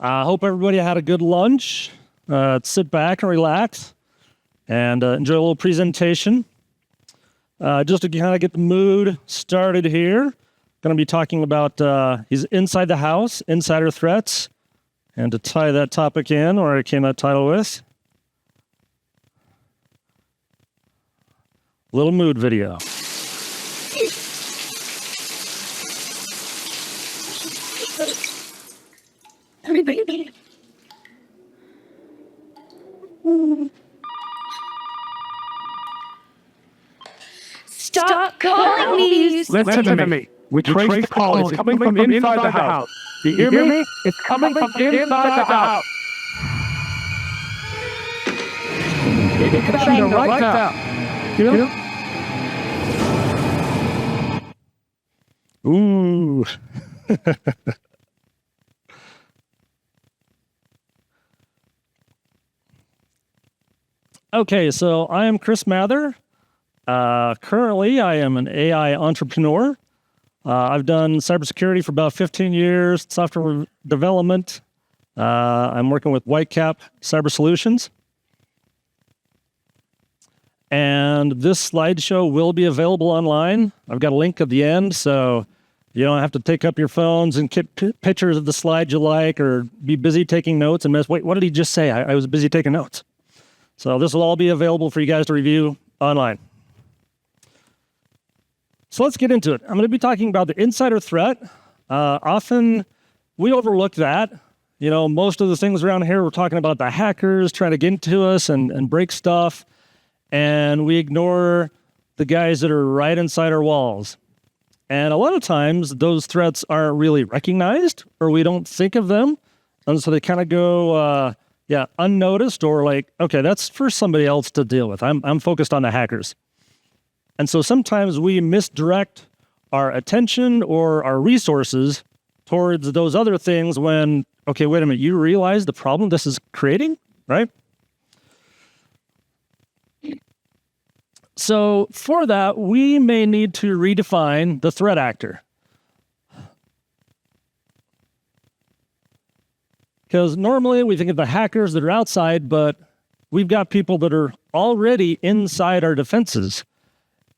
I hope everybody had a good lunch. Sit back and relax and enjoy a little presentation. Just to kind of get the mood started here, going to be talking about he's inside the house, insider threats, and to tie that topic in, or I came that title with, little mood video. Everybody. Stop calling me. Listen to me. We trace the call. It's coming from inside the house. Do you hear me? It's coming from inside the house. It's right now. You know? Ooh. Okay, so I am Chris Mather. Currently, I am an AI entrepreneur. I've done cybersecurity for about 15 years, software development. I'm working with Whitecap Cyber Solutions. And this slideshow will be available online. I've got a link at the end, so you don't have to take up your phones and get pictures of the slide you like or be busy taking notes and wait, what did he just say? I was busy taking notes. So this will all be available for you guys to review online. So let's get into it. I'm going to be talking about the insider threat. Often we overlook that. You know, most of the things around here, we're talking about the hackers trying to get into us and break stuff. And we ignore the guys that are right inside our walls. And a lot of times those threats aren't really recognized or we don't think of them. And so they kind of go, unnoticed or like, okay, that's for somebody else to deal with. I'm focused on the hackers. And so sometimes we misdirect our attention or our resources towards those other things when, okay, wait a minute, you realize the problem this is creating, right? So for that, we may need to redefine the threat actor. Because normally we think of the hackers that are outside, but we've got people that are already inside our defenses.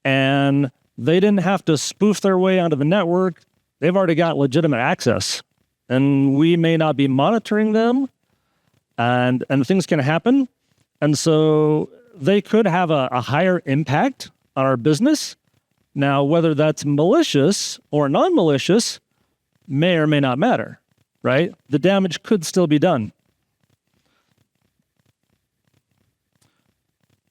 And they didn't have to spoof their way onto the network. They've already got legitimate access. And we may not be monitoring them, and things can happen. And so they could have a higher impact on our business. Now, whether that's malicious or non-malicious may or may not matter, right? The damage could still be done.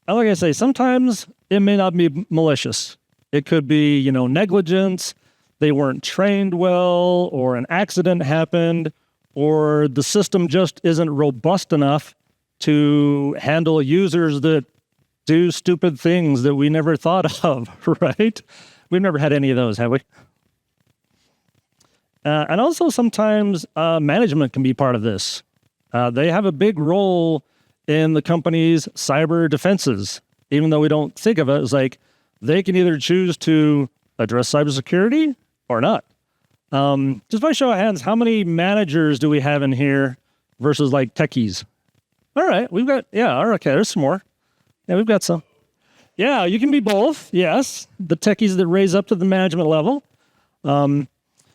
And like I say, sometimes it may not be malicious. It could be, negligence, they weren't trained well, or an accident happened, or the system just isn't robust enough to handle users that do stupid things that we never thought of, right? We've never had any of those, have we? And also sometimes management can be part of this. They have a big role in the company's cyber defenses, even though we don't think of it as like they can either choose to address cybersecurity or not. Just by show of hands, how many managers do we have in here versus like techies? All right, okay, there's some more. Yeah, we've got some. Yeah, you can be both, yes. The techies that raise up to the management level.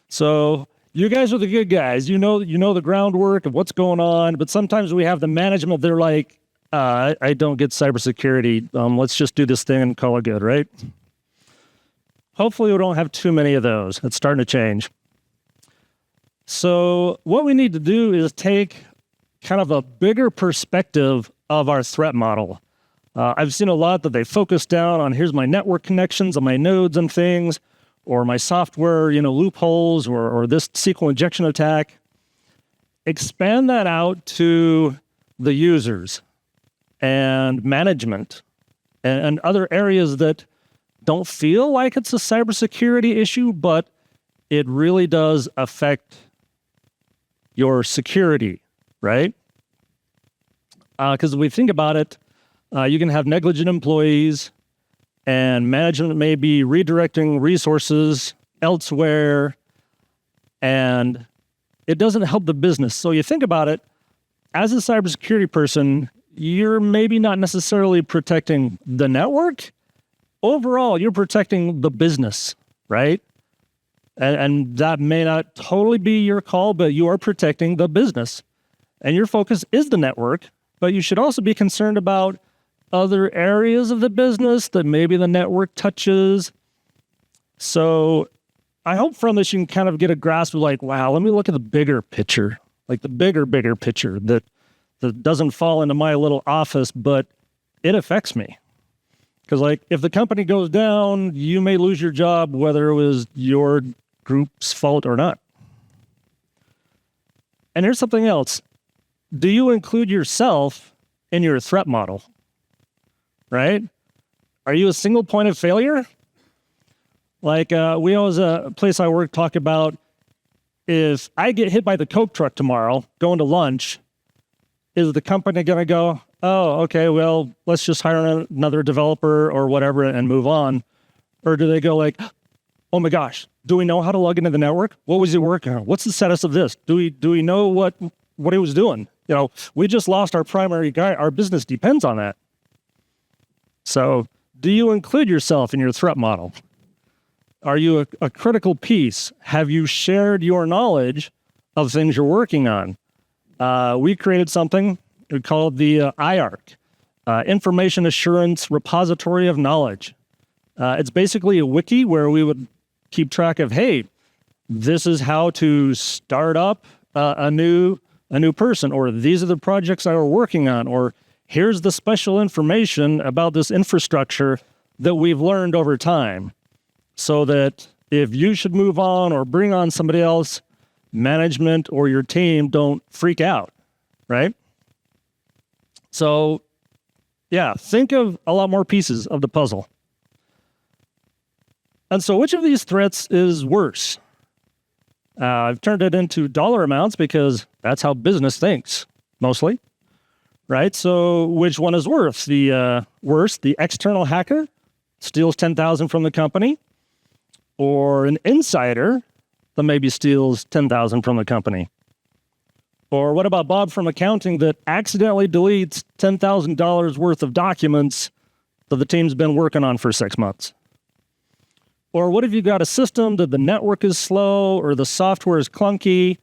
So you guys are the good guys. You know the groundwork of what's going on, but sometimes we have the management, they're like, I don't get cybersecurity. Let's just do this thing and call it good, right? Hopefully we don't have too many of those. It's starting to change. So what we need to do is take kind of a bigger perspective of our threat model. I've seen a lot that they focus down on, here's my network connections on my nodes and things, or my software, loopholes, or this SQL injection attack. Expand that out to the users and management and other areas that don't feel like it's a cybersecurity issue, but it really does affect your security, right? Because if we think about it, you can have negligent employees, and management may be redirecting resources elsewhere, and it doesn't help the business. So you think about it, as a cybersecurity person, you're maybe not necessarily protecting the network. Overall, you're protecting the business, right? And that may not totally be your call, but you are protecting the business. And your focus is the network, but you should also be concerned about other areas of the business that maybe the network touches. So I hope from this you can kind of get a grasp of like, wow, let me look at the bigger picture, like the bigger picture that doesn't fall into my little office, but it affects me. Because like if the company goes down, you may lose your job, whether it was your group's fault or not. And here's something else. Do you include yourself in your threat model? Right? Are you a single point of failure? Like we always, a place I work, talk about if I get hit by the Coke truck tomorrow going to lunch, is the company going to go, oh, okay, well, let's just hire another developer or whatever and move on? Or do they go like, oh my gosh, do we know how to log into the network? What was he working on? What's the status of this? Do we know what he was doing? You know, we just lost our primary guy. Our business depends on that. So do you include yourself in your threat model? Are you a critical piece? Have you shared your knowledge of things you're working on? We created something we called the IARC, Information Assurance Repository of Knowledge. It's basically a wiki where we would keep track of, hey, this is how to start up a new person, or these are the projects I were working on, or here's the special information about this infrastructure that we've learned over time, so that if you should move on or bring on somebody else, management or your team don't freak out, right? So, yeah, think of a lot more pieces of the puzzle. And so which of these threats is worse? I've turned it into dollar amounts because that's how business thinks, mostly, right? So which one is worse? The worse, the external hacker steals 10,000 from the company, or an insider that maybe steals 10,000 from the company? Or what about Bob from accounting that accidentally deletes $10,000 worth of documents that the team's been working on for 6 months? Or what if you got a system that the network is slow or the software is clunky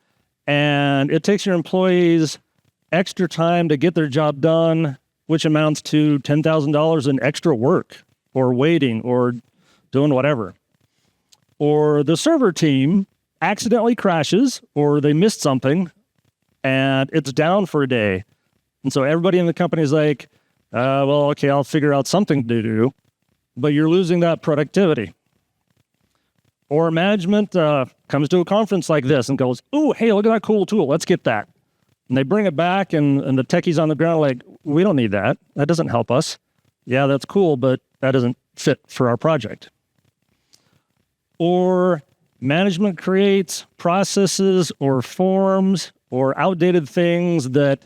and it takes your employees extra time to get their job done, which amounts to $10,000 in extra work or waiting or doing whatever? Or the server team accidentally crashes or they missed something and it's down for a day. And so everybody in the company is like, well, okay, I'll figure out something to do, but you're losing that productivity. Or management comes to a conference like this and goes, ooh, hey, look at that cool tool. Let's get that. And they bring it back and the techies on the ground are like, we don't need that. That doesn't help us. Yeah, that's cool, but that doesn't fit for our project. Or management creates processes or forms or outdated things that,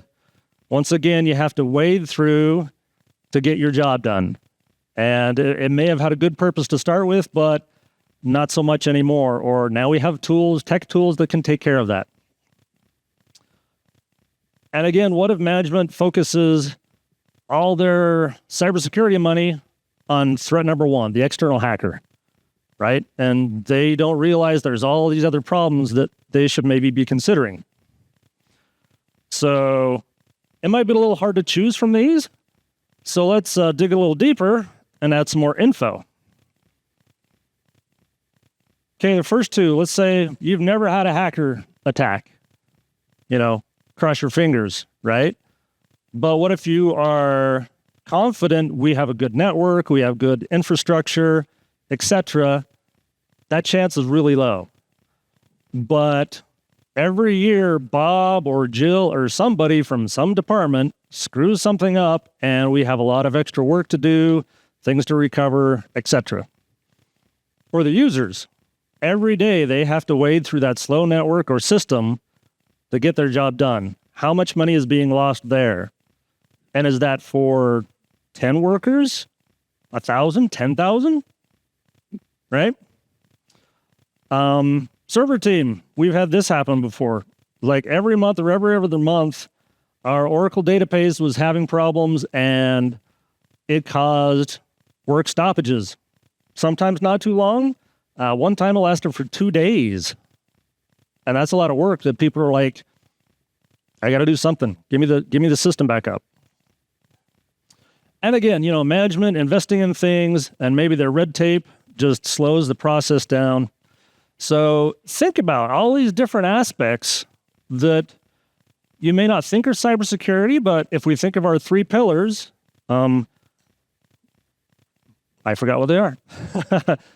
once again, you have to wade through to get your job done. And it may have had a good purpose to start with, but not so much anymore. Or now we have tools, tech tools that can take care of that. And again, what if management focuses all their cybersecurity money on threat number one, the external hacker, right? And they don't realize there's all these other problems that they should maybe be considering. So it might be a little hard to choose from these. So let's dig a little deeper and add some more info. Okay, the first two, let's say you've never had a hacker attack. You know, cross your fingers, right? But what if you are confident we have a good network, we have good infrastructure, etc.? That chance is really low. But every year, Bob or Jill or somebody from some department screws something up and we have a lot of extra work to do, things to recover, etc. Or the users. Every day they have to wade through that slow network or system to get their job done. How much money is being lost there? And is that for 10 workers? 1,000? 10,000? Right? Server team. We've had this happen before. Like every month or every other month, our Oracle database was having problems and it caused work stoppages. Sometimes not too long. One time it lasted for 2 days. And that's a lot of work that people are like, I got to do something. Give me the system back up. And again, management investing in things and maybe their red tape just slows the process down. So think about all these different aspects that you may not think are cybersecurity, but if we think of our 3 pillars, I forgot what they are.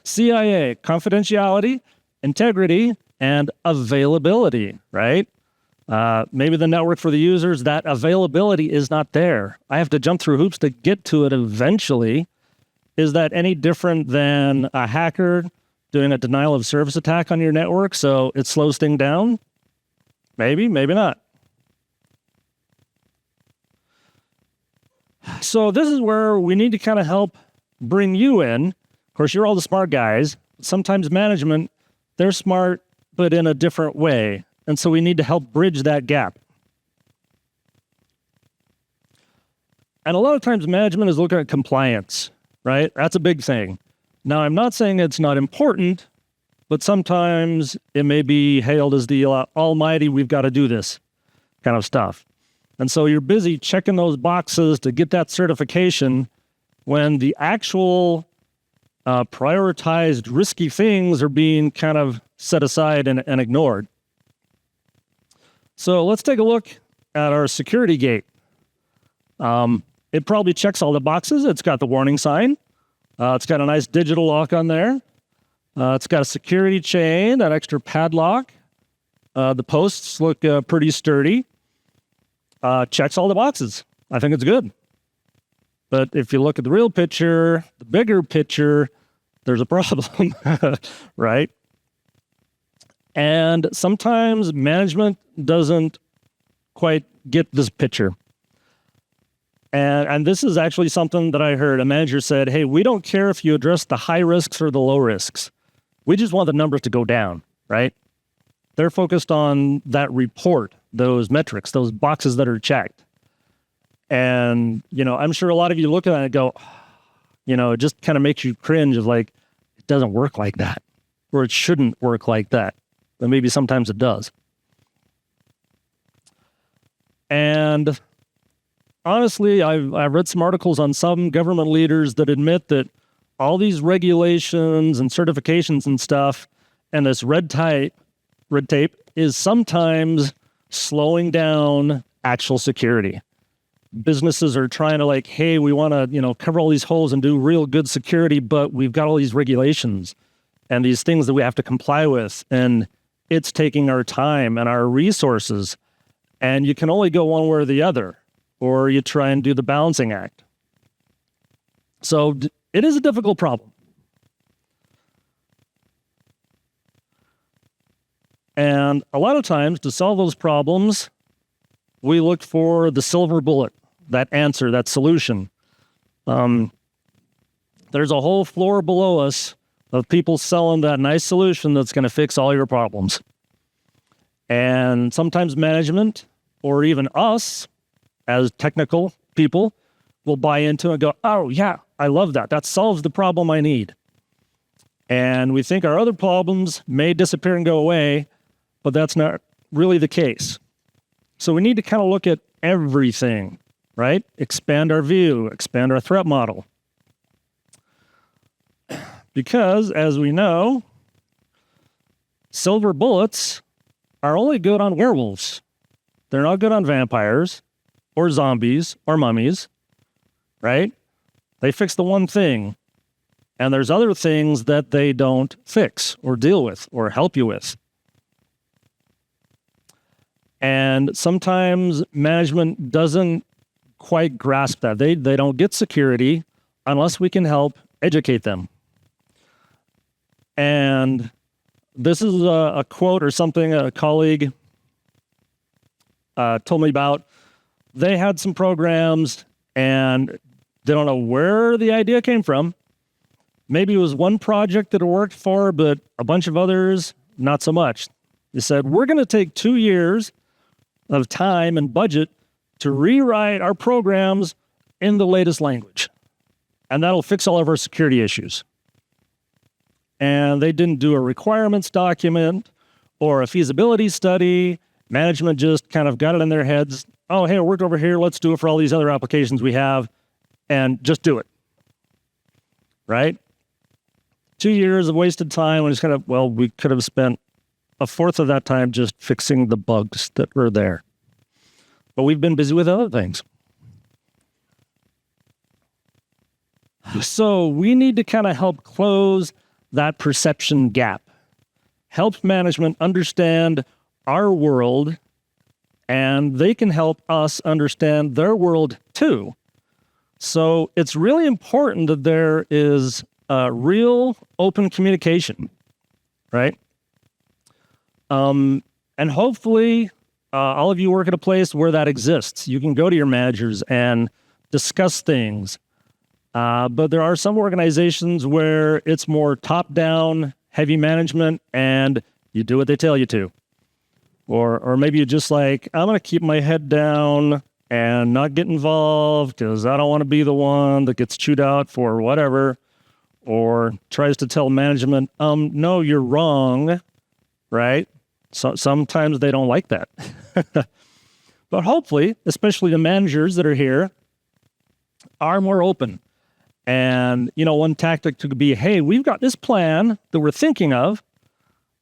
CIA, confidentiality, integrity, and availability, right? Maybe the network for the users, that availability is not there. I have to jump through hoops to get to it eventually. Is that any different than a hacker doing a denial of service attack on your network so it slows things down? Maybe, maybe not. So this is where we need to kind of help bring you in. Of course, you're all the smart guys. Sometimes management, they're smart, but in a different way. And so we need to help bridge that gap. And a lot of times management is looking at compliance, right? That's a big thing. Now, I'm not saying it's not important, but sometimes it may be hailed as the almighty, we've got to do this kind of stuff. And so you're busy checking those boxes to get that certification when the actual prioritized risky things are being kind of set aside and ignored. So let's take a look at our security gate. It probably checks all the boxes. It's got the warning sign. It's got a nice digital lock on there. It's got a security chain, that extra padlock. The posts look pretty sturdy. Checks all the boxes. I think it's good. But if you look at the real picture, the bigger picture, there's a problem, right? And sometimes management doesn't quite get this picture. And this is actually something that I heard. A manager said, hey, we don't care if you address the high risks or the low risks. We just want the numbers to go down, right? They're focused on that report, those metrics, those boxes that are checked. And, I'm sure a lot of you look at it and go, it just kind of makes you cringe of like, it doesn't work like that, or it shouldn't work like that. But maybe sometimes it does. And honestly, I've read some articles on some government leaders that admit that all these regulations and certifications and stuff and this red tape is sometimes slowing down actual security. Businesses are trying to like, hey, we want to, cover all these holes and do real good security, but we've got all these regulations and these things that we have to comply with. And it's taking our time and our resources. And you can only go one way or the other, or you try and do the balancing act. So it is a difficult problem. And a lot of times to solve those problems, we look for the silver bullet, that answer, that solution. There's a whole floor below us of people selling that nice solution that's going to fix all your problems. And sometimes management, or even us as technical people, will buy into it and go, oh yeah, I love that. That solves the problem I need. And we think our other problems may disappear and go away, but that's not really the case. So we need to kind of look at everything, right? Expand our view, expand our threat model. Because, as we know, silver bullets are only good on werewolves. They're not good on vampires or zombies or mummies, right? They fix the one thing, and there's other things that they don't fix or deal with or help you with. And sometimes management doesn't quite grasp that. They don't get security unless we can help educate them. And this is a quote or something a colleague told me about. They had some programs and they don't know where the idea came from. Maybe it was one project that it worked for, but a bunch of others, not so much. They said, we're going to take 2 years of time and budget to rewrite our programs in the latest language. And that'll fix all of our security issues. And they didn't do a requirements document or a feasibility study. Management just kind of got it in their heads. Oh, hey, it worked over here. Let's do it for all these other applications we have, and just do it. Right? 2 years of wasted time, and it's kind of, well, we could have spent a fourth of that time just fixing the bugs that were there. But we've been busy with other things. So we need to kind of help close that perception gap. Help management understand our world, and they can help us understand their world too. So it's really important that there is real open communication, right? And hopefully all of you work at a place where that exists. You can go to your managers and discuss things. But there are some organizations where it's more top-down, heavy management, and you do what they tell you to. Or maybe you're just like, I'm going to keep my head down and not get involved because I don't want to be the one that gets chewed out for whatever, or tries to tell management, no, you're wrong, right? So sometimes they don't like that. But hopefully, especially the managers that are here, are more open. And, you know, one tactic could be, hey, we've got this plan that we're thinking of,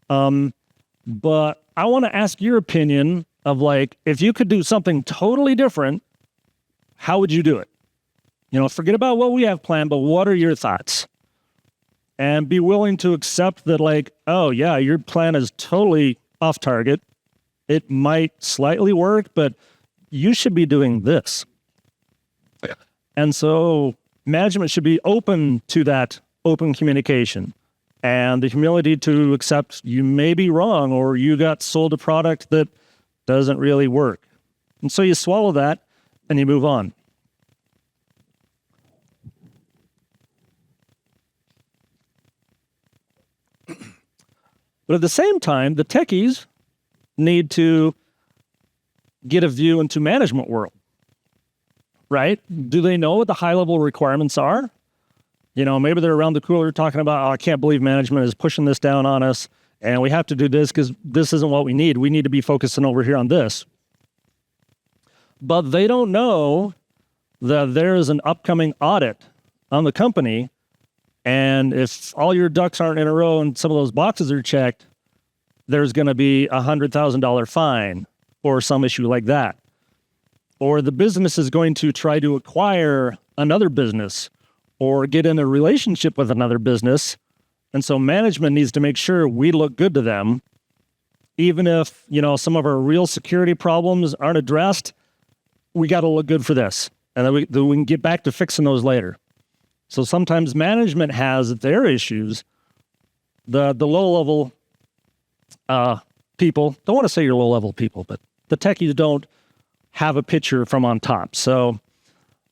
but I want to ask your opinion of, like, if you could do something totally different, how would you do it? You know, forget about what we have planned, but what are your thoughts? And be willing to accept that, like, oh, yeah, your plan is totally off target. It might slightly work, but you should be doing this. Yeah. And so management should be open to that open communication and the humility to accept you may be wrong or you got sold a product that doesn't really work. And so you swallow that and you move on. But at the same time, the techies need to get a view into management world, right? Do they know what the high-level requirements are? You know, maybe they're around the cooler talking about, oh, I can't believe management is pushing this down on us, and we have to do this because this isn't what we need. We need to be focusing over here on this. But they don't know that there is an upcoming audit on the company, and if all your ducks aren't in a row and some of those boxes are checked, there's going to be a $100,000 fine or some issue like that. Or the business is going to try to acquire another business or get in a relationship with another business. And so management needs to make sure we look good to them. Even if, you know, some of our real security problems aren't addressed, we got to look good for this. And then we can get back to fixing those later. So sometimes management has their issues. The low-level people, don't want to say you're low-level people, but the techies don't have a picture from on top. So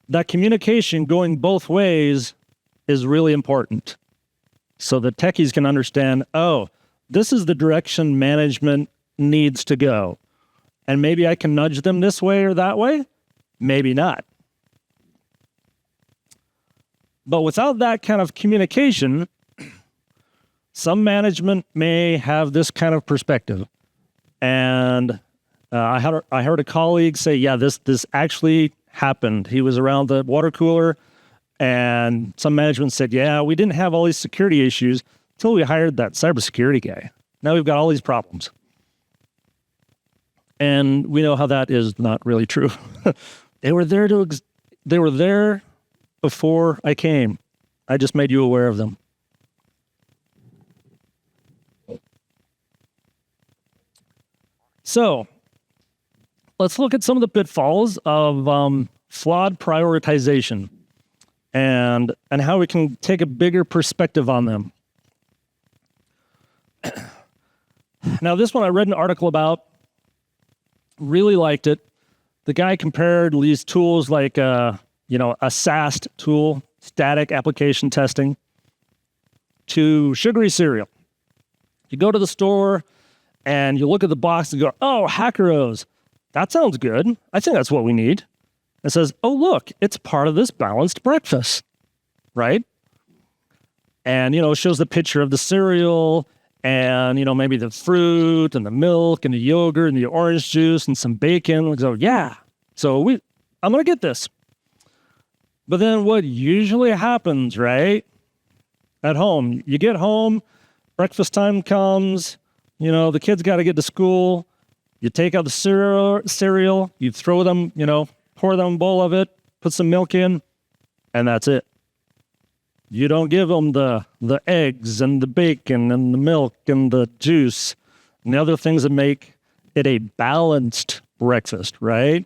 that communication going both ways is really important. So the techies can understand, oh, this is the direction management needs to go. And maybe I can nudge them this way or that way. Maybe not. But without that kind of communication, some management may have this kind of perspective. And I heard a colleague say, yeah, this actually happened. He was around the water cooler, and some management said, yeah, we didn't have all these security issues until we hired that cybersecurity guy. Now we've got all these problems. And we know how that is not really true. They were there before I came. I just made you aware of them. So let's look at some of the pitfalls of flawed prioritization and how we can take a bigger perspective on them. Now, this one I read an article about, really liked it. The guy compared these tools like a SAST tool, static application testing, to sugary cereal. You go to the store and you look at the box and go, oh, hackeros, that sounds good. I think that's what we need. It says, oh, look, it's part of this balanced breakfast, right? And, it shows the picture of the cereal and, maybe the fruit and the milk and the yogurt and the orange juice and some bacon. So, yeah, I'm going to get this. But then what usually happens, right? At home, you get home, breakfast time comes, the kids got to get to school. You take out the cereal, you throw them, pour them a bowl of it, put some milk in, and that's it. You don't give them the eggs and the bacon and the milk and the juice and the other things that make it a balanced breakfast, right?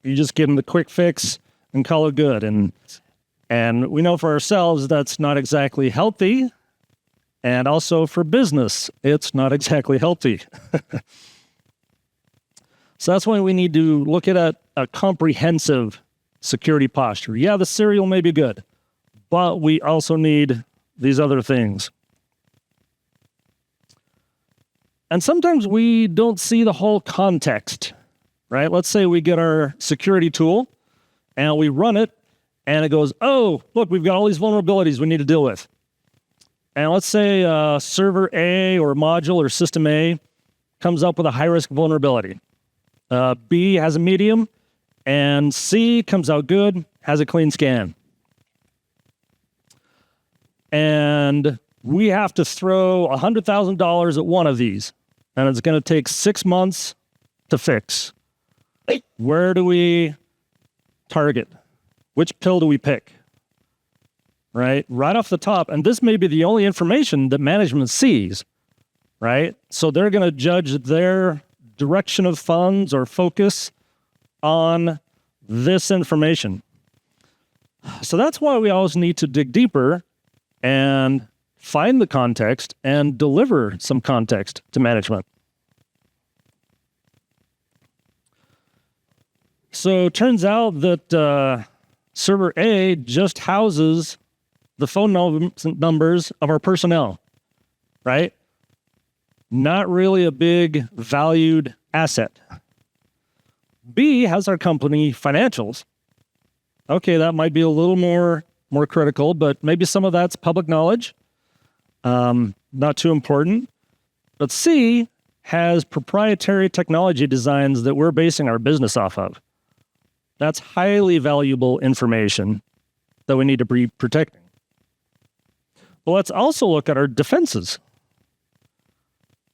You just give them the quick fix and call it good. And we know for ourselves that's not exactly healthy. And also for business, it's not exactly healthy. So that's why we need to look at a comprehensive security posture. Yeah, the cereal may be good, but we also need these other things. And sometimes we don't see the whole context, right? Let's say we get our security tool and we run it and it goes, oh, look, we've got all these vulnerabilities we need to deal with. And let's say server A or module or system A comes up with a high-risk vulnerability. B has a medium, and C comes out good, has a clean scan. And we have to throw $100,000 at one of these, and it's going to take 6 months to fix. Where do we target? Which pill do we pick? Right off the top, and this may be the only information that management sees, right? So they're going to judge their direction of funds or focus on this information. So that's why we always need to dig deeper and find the context and deliver some context to management. So it turns out that server A just houses the phone numbers of our personnel, right? Not really a big valued asset. B has our company financials. Okay, that might be a little more critical, but maybe some of that's public knowledge. Not too important. But C has proprietary technology designs that we're basing our business off of. That's highly valuable information that we need to be protecting. But let's also look at our defenses.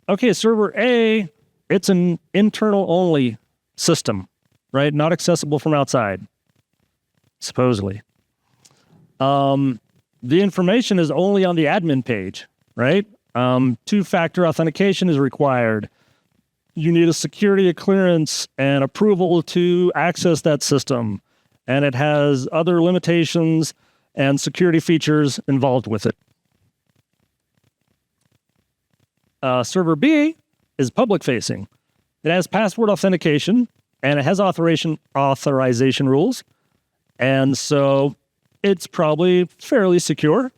Okay, server A, it's an internal-only system, right? Not accessible from outside, supposedly. The information is only on the admin page, right? Two-factor authentication is required. You need a security clearance and approval to access that system, and it has other limitations and security features involved with it. Server B is public-facing. It has password authentication, and it has authorization rules, and so it's probably fairly secure.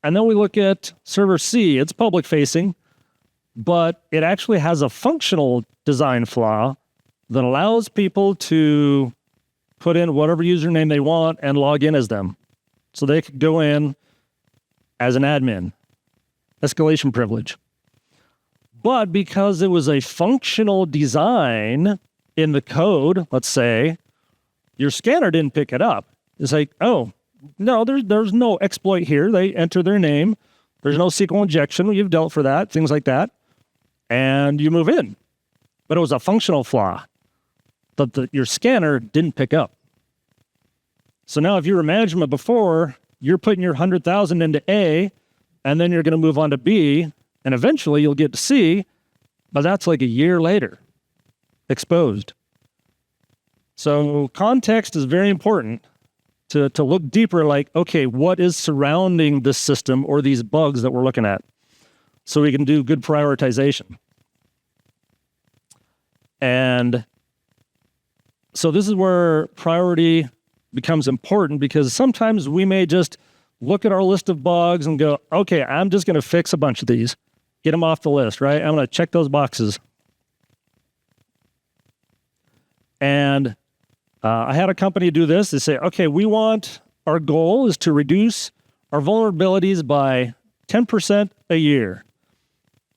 And then we look at server C. It's public-facing, but it actually has a functional design flaw that allows people to put in whatever username they want and log in as them. So they could go in as an admin. Escalation privilege. But because it was a functional design in the code, let's say, your scanner didn't pick it up. It's like, oh, no, there's no exploit here. They enter their name. There's no SQL injection. You've dealt for that, things like that. And you move in. But it was a functional flaw that your scanner didn't pick up. So now if you were management before, you're putting your 100,000 into A, and then you're going to move on to B, and eventually you'll get to C, but that's like a year later, exposed. So context is very important to look deeper, like, okay, what is surrounding this system or these bugs that we're looking at, so we can do good prioritization. And so this is where priority becomes important, because sometimes we may just look at our list of bugs and go, okay, I'm just going to fix a bunch of these. Get them off the list, right? I'm going to check those boxes. And I had a company do this. They say, okay, our goal is to reduce our vulnerabilities by 10% a year.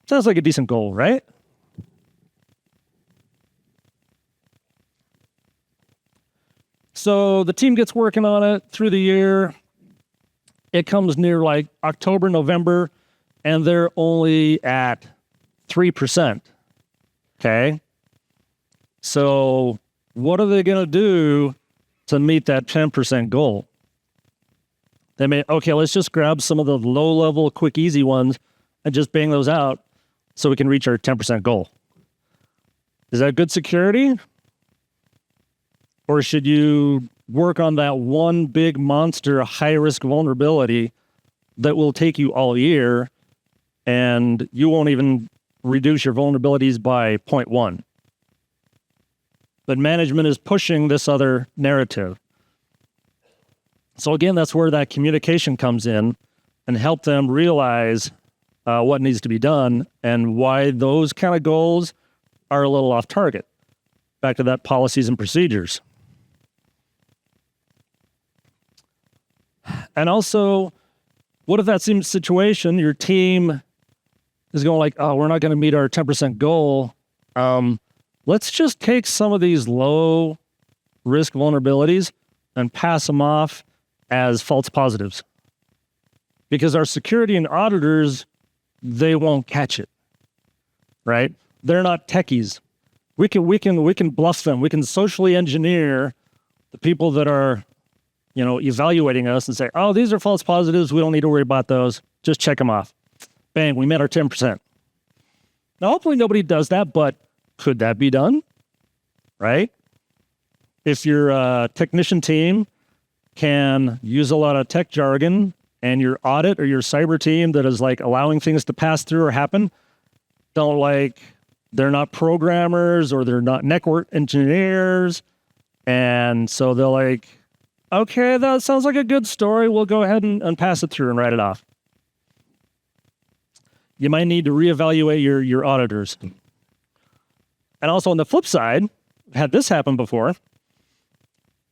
Sounds like a decent goal, right? So the team gets working on it through the year. It comes near like October, November, and they're only at 3%. Okay. So what are they going to do to meet that 10% goal? Let's just grab some of the low-level, quick, easy ones and just bang those out so we can reach our 10% goal. Is that good security? Or should you work on that one big monster high-risk vulnerability that will take you all year and you won't even reduce your vulnerabilities by 0.1? But management is pushing this other narrative. So again, that's where that communication comes in and help them realize what needs to be done and why those kind of goals are a little off target. Back to that policies and procedures. And also, what if that same situation, your team is going like, oh, we're not going to meet our 10% goal. Let's just take some of these low risk vulnerabilities and pass them off as false positives. Because our security and auditors, they won't catch it, right? They're not techies. We can bluff them. We can socially engineer the people that are, evaluating us and say, oh, these are false positives. We don't need to worry about those. Just check them off. Bang, we met our 10%. Now, hopefully nobody does that, but could that be done? Right? If your technician team can use a lot of tech jargon and your audit or your cyber team that is like allowing things to pass through or happen, they're not programmers or they're not network engineers. And so they're like, okay, that sounds like a good story. We'll go ahead and pass it through and write it off. You might need to reevaluate your auditors. And also on the flip side, had this happen before,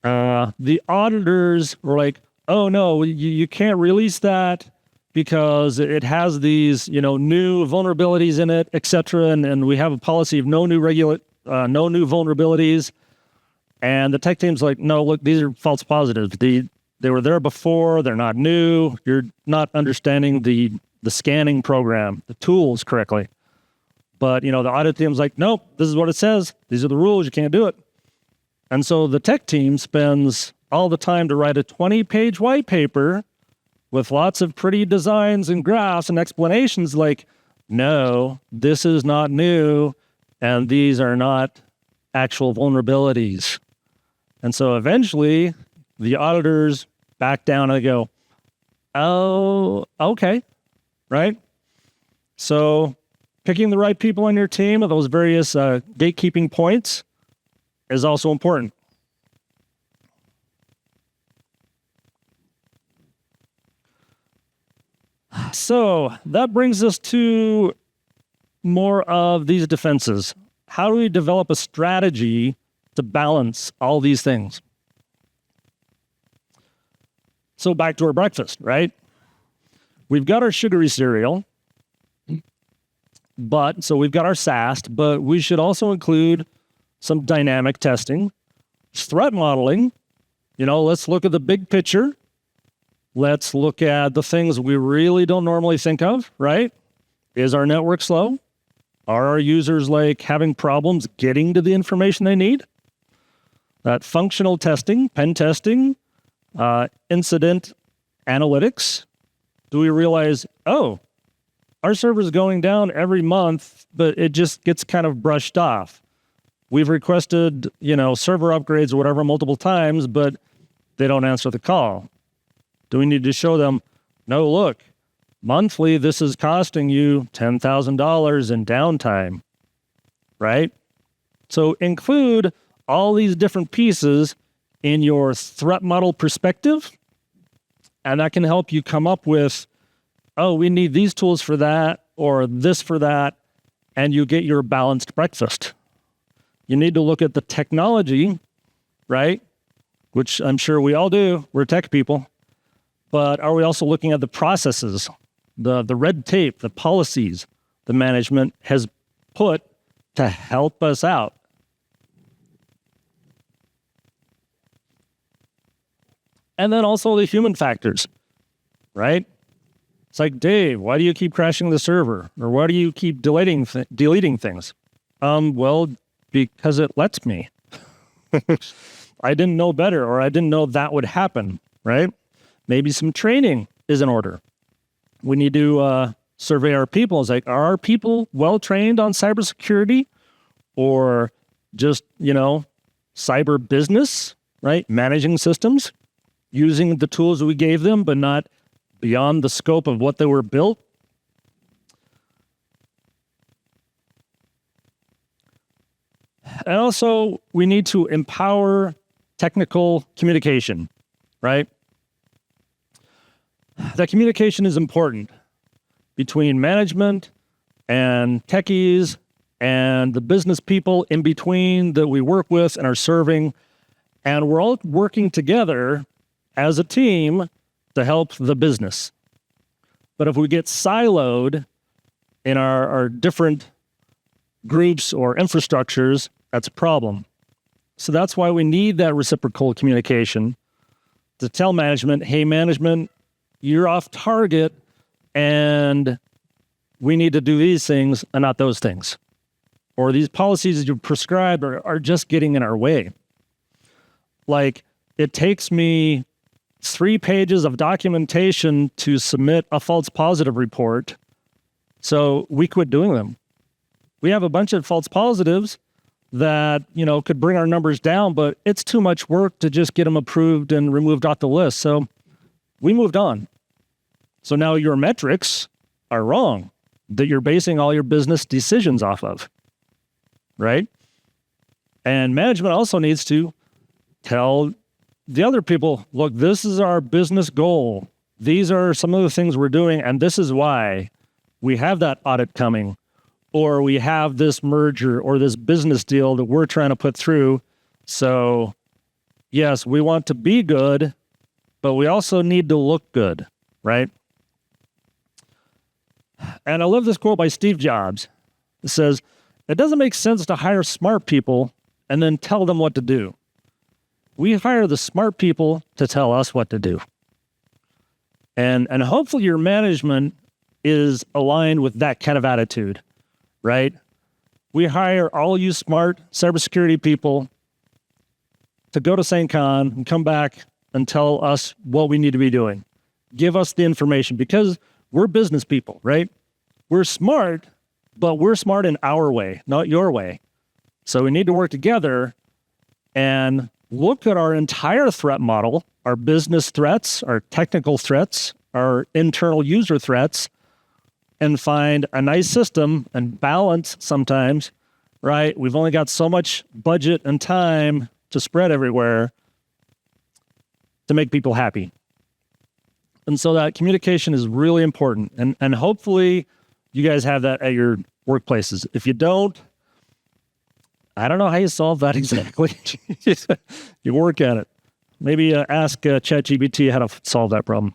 the auditors were like, oh no, you can't release that because it has these, new vulnerabilities in it, et cetera. And we have a policy of no new vulnerabilities. And the tech team's like, no, look, these are false positives. They were there before. They're not new. You're not understanding the scanning program, the tools correctly. But, the audit team's like, nope, this is what it says. These are the rules. You can't do it. And so the tech team spends all the time to write a 20-page white paper with lots of pretty designs and graphs and explanations like, no, this is not new, and these are not actual vulnerabilities. And so eventually the auditors back down and they go, oh, okay, right? So picking the right people on your team at those various gatekeeping points is also important. So that brings us to more of these defenses. How do we develop a strategy to balance all these things? So back to our breakfast, right? We've got our sugary cereal, so we've got our SAST, but we should also include some dynamic testing, threat modeling. Let's look at the big picture. Let's look at the things we really don't normally think of, right? Is our network slow? Are our users having problems getting to the information they need? That functional testing, pen testing, incident analytics. Do we realize, oh, our server's going down every month, but it just gets kind of brushed off. We've requested, server upgrades or whatever multiple times, but they don't answer the call. Do we need to show them, no, look, monthly, this is costing you $10,000 in downtime, right? So include all these different pieces in your threat model perspective, and that can help you come up with, oh, we need these tools for that, or this for that, and you get your balanced breakfast. You need to look at the technology, right? Which I'm sure we all do. We're tech people. But are we also looking at the processes, the red tape, the policies the management has put to help us out? And then also the human factors, right? It's like, Dave, why do you keep crashing the server? Or why do you keep deleting things? Well, because it lets me. I didn't know better, or I didn't know that would happen, right? Maybe some training is in order. We need to survey our people. It's like, are our people well trained on cybersecurity, or just, cyber business, right? Managing systems, using the tools we gave them, but not beyond the scope of what they were built. And also, we need to empower technical communication, right? That communication is important between management and techies and the business people in between that we work with and are serving. And we're all working together as a team to help the business. But if we get siloed in our different groups or infrastructures, that's a problem. So that's why we need that reciprocal communication to tell management, hey, management, you're off target and we need to do these things and not those things. Or these policies that you prescribed are just getting in our way. Like, it takes me 3 pages of documentation to submit a false positive report, so we quit doing them. We have a bunch of false positives that, could bring our numbers down, but it's too much work to just get them approved and removed off the list. So we moved on. So now your metrics are wrong that you're basing all your business decisions off of, right? And management also needs to tell the other people, look, this is our business goal. These are some of the things we're doing, and this is why we have that audit coming, or we have this merger or this business deal that we're trying to put through. So yes, we want to be good, but we also need to look good, right? And I love this quote by Steve Jobs. It says, it doesn't make sense to hire smart people and then tell them what to do. We hire the smart people to tell us what to do. And hopefully your management is aligned with that kind of attitude, right? We hire all you smart cybersecurity people to go to SAINTCON and come back and tell us what we need to be doing. Give us the information, because we're business people, right? We're smart, but we're smart in our way, not your way. So we need to work together and look at our entire threat model, our business threats, our technical threats, our internal user threats, and find a nice system and balance sometimes, right? We've only got so much budget and time to spread everywhere to make people happy. And so that communication is really important. And hopefully you guys have that at your workplaces. If you don't, I don't know how you solve that exactly. You work at it. Maybe ask ChatGPT how to solve that problem.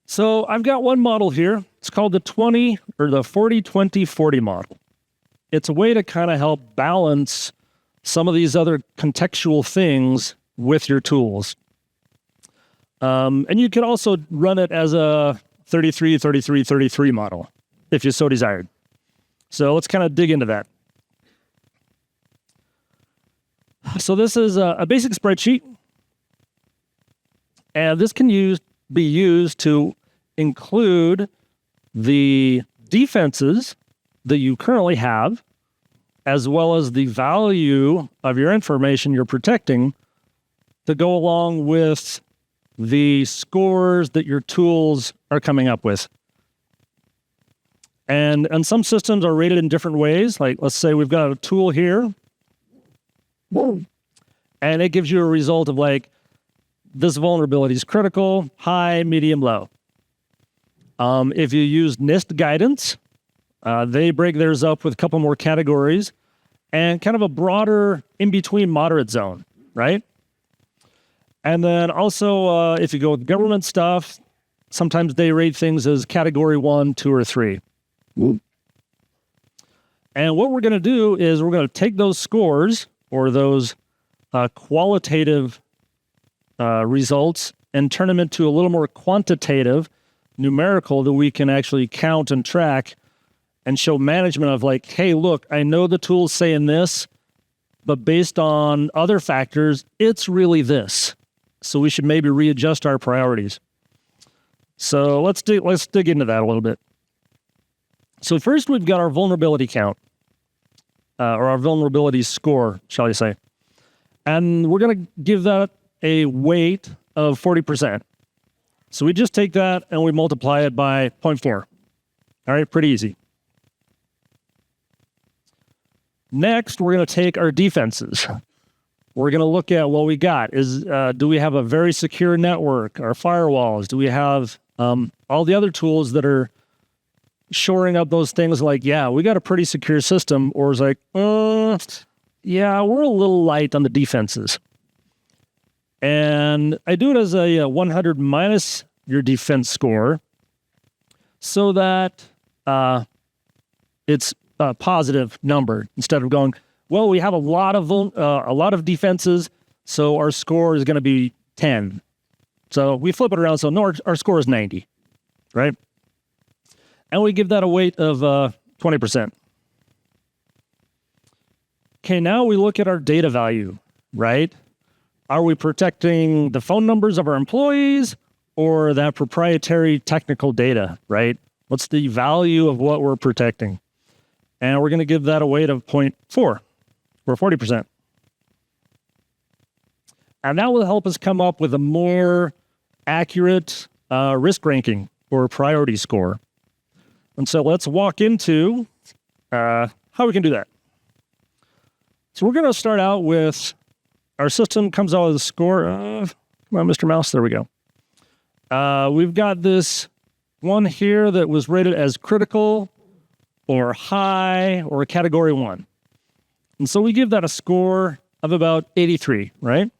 So I've got one model here. It's called the 40-20-40 model. It's a way to kind of help balance some of these other contextual things with your tools. And you could also run it as a 33-33-33 model if you so desired. So let's kind of dig into that. So this is a basic spreadsheet, and this can be used to include the defenses that you currently have, as well as the value of your information you're protecting, to go along with the scores that your tools are coming up with. And some systems are rated in different ways. Like, let's say we've got a tool here And it gives you a result of like, this vulnerability is critical, high, medium, low. If you use NIST guidance, they break theirs up with a couple more categories and kind of a broader in-between moderate zone, right? And then also, if you go with government stuff, sometimes they rate things as category 1, 2, or 3. And what we're going to do is we're going to take those scores or those qualitative results and turn them into a little more quantitative, numerical, that we can actually count and track and show management of like, hey, look, I know the tool's saying this, but based on other factors, it's really this. So we should maybe readjust our priorities. So let's dig into that a little bit. So first we've got our vulnerability count, or our vulnerability score, shall I say. And we're going to give that a weight of 40%. So we just take that and we multiply it by 0.4. All right, pretty easy. Next, we're going to take our defenses. We're going to look at what we got. Do we have a very secure network, our firewalls? Do we have all the other tools that are shoring up those things like, yeah, we got a pretty secure system, or it's like, yeah, we're a little light on the defenses. And I do it as a 100 minus your defense score so that it's a positive number instead of going, well, we have a lot of defenses, so our score is going to be 10. So we flip it around, so our score is 90, right? And we give that a weight of 20%. Okay, now we look at our data value, right? Are we protecting the phone numbers of our employees or that proprietary technical data, right? What's the value of what we're protecting? And we're going to give that a weight of 0.4 or 40%. And that will help us come up with a more accurate risk ranking or priority score. And so let's walk into how we can do that. So we're going to start out with our system comes out with a score of, come on, Mr. Mouse, there we go. We've got this one here that was rated as critical or high or category 1. And so we give that a score of about 83, right?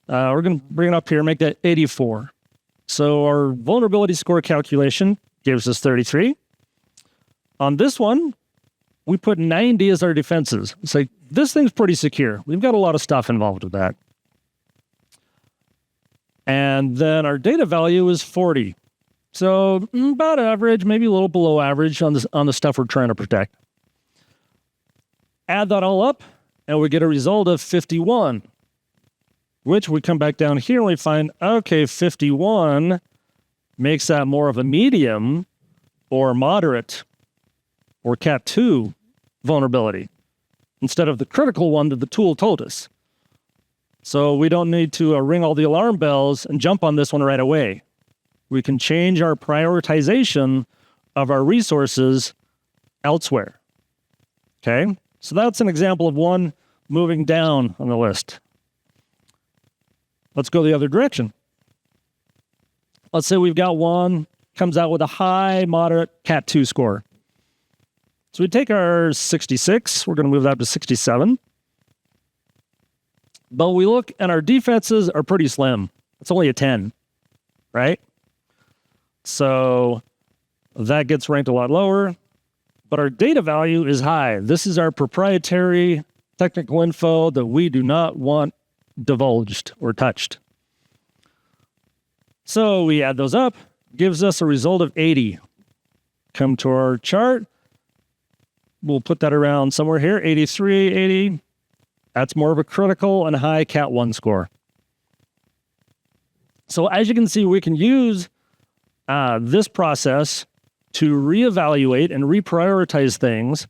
We're going to bring it up here, make that 84. So our vulnerability score calculation gives us 33. On this one, we put 90 as our defenses. It's like, this thing's pretty secure. We've got a lot of stuff involved with that. And then our data value is 40. So about average, maybe a little below average on the stuff we're trying to protect. Add that all up, and we get a result of 51, which we come back down here and we find, okay, 51 makes that more of a medium or moderate or Cat 2 vulnerability instead of the critical one that the tool told us. So we don't need to ring all the alarm bells and jump on this one right away. We can change our prioritization of our resources elsewhere. Okay? So that's an example of one moving down on the list. Let's go the other direction. Let's say we've got one, comes out with a high, moderate Cat 2 score. So we take our 66, we're going to move that to 67. But we look and our defenses are pretty slim. It's only a 10, right? So that gets ranked a lot lower, but our data value is high. This is our proprietary technical info that we do not want divulged or touched. So we add those up, gives us a result of 80. Come to our chart. We'll put that around somewhere here, 83, 80. That's more of a critical and high Cat 1 score. So as you can see, we can use this process to reevaluate and reprioritize things.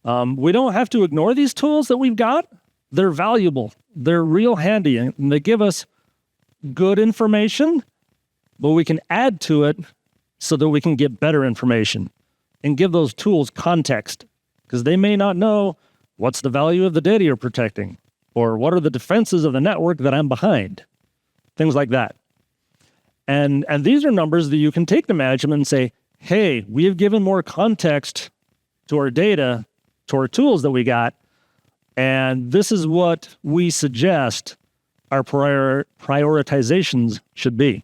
We don't have to ignore these tools that we've got. They're valuable. They're real handy, and they give us good information, but we can add to it so that we can get better information and give those tools context, because they may not know What's the value of the data you're protecting? Or what are the defenses of the network that I'm behind? Things like that. And these are numbers that you can take to management and say, hey, we have given more context to our data, to our tools that we got, and this is what we suggest our prioritizations should be.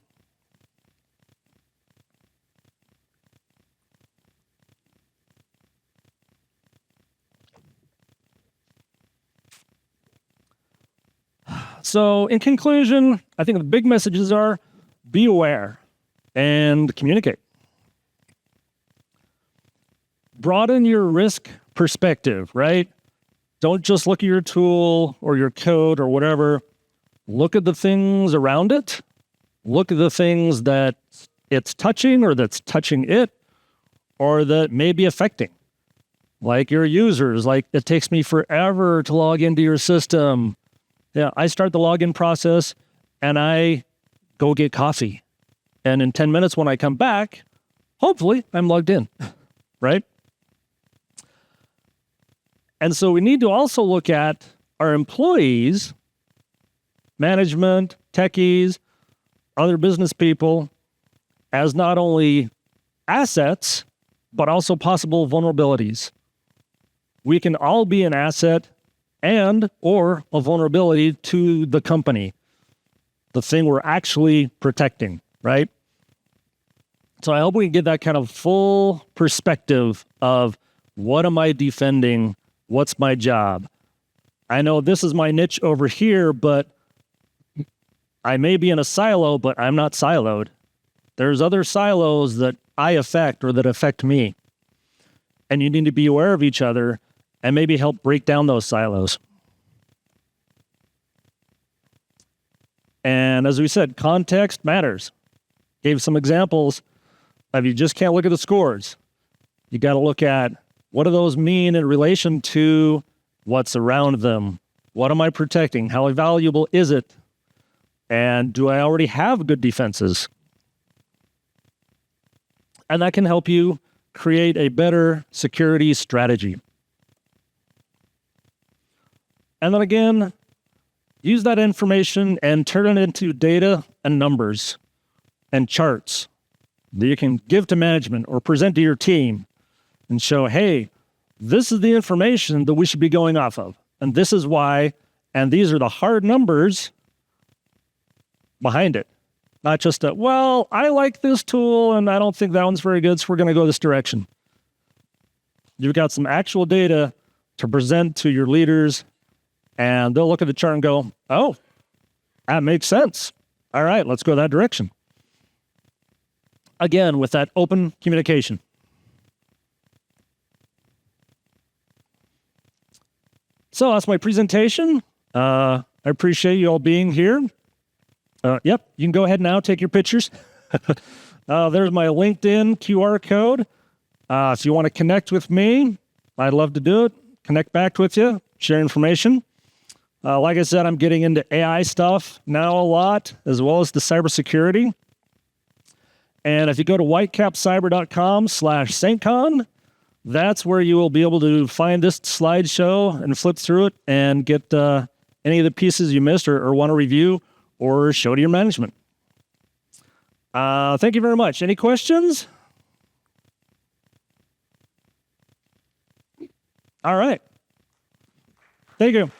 So in conclusion, I think the big messages are be aware and communicate. Broaden your risk perspective, right? Don't just look at your tool or your code or whatever. Look at the things around it. Look at the things that it's touching or that's touching it or that may be affecting. Like your users, like it takes me forever to log into your system. Yeah, I start the login process and I go get coffee. And in 10 minutes when I come back, hopefully I'm logged in, right? And so we need to also look at our employees, management, techies, other business people as not only assets, but also possible vulnerabilities. We can all be an asset and or a vulnerability to the company, the thing we're actually protecting, right? So I hope we can get that kind of full perspective of what am I defending? What's my job? I know this is my niche over here, but I may be in a silo, but I'm not siloed. There's other silos that I affect or that affect me. And you need to be aware of each other and maybe help break down those silos. And as we said, context matters. Gave some examples of you just can't look at the scores. You got to look at what do those mean in relation to what's around them? What am I protecting? How valuable is it? And do I already have good defenses? And that can help you create a better security strategy. And then again, use that information and turn it into data and numbers and charts that you can give to management or present to your team and show, hey, this is the information that we should be going off of. And this is why, and these are the hard numbers behind it. Not just a, well, I like this tool and I don't think that one's very good, so we're going to go this direction. You've got some actual data to present to your leaders, and they'll look at the chart and go, oh, that makes sense. All right, let's go that direction. Again, with that open communication. So that's my presentation. I appreciate you all being here. Yep, you can go ahead now, take your pictures. There's my LinkedIn QR code. If you want to connect with me, I'd love to do it. Connect back with you, share information. Like I said, I'm getting into AI stuff now a lot, as well as the cybersecurity. And if you go to whitecapcyber.com/SAINTCON, that's where you will be able to find this slideshow and flip through it and get any of the pieces you missed or want to review or show to your management. Thank you very much. Any questions? All right. Thank you.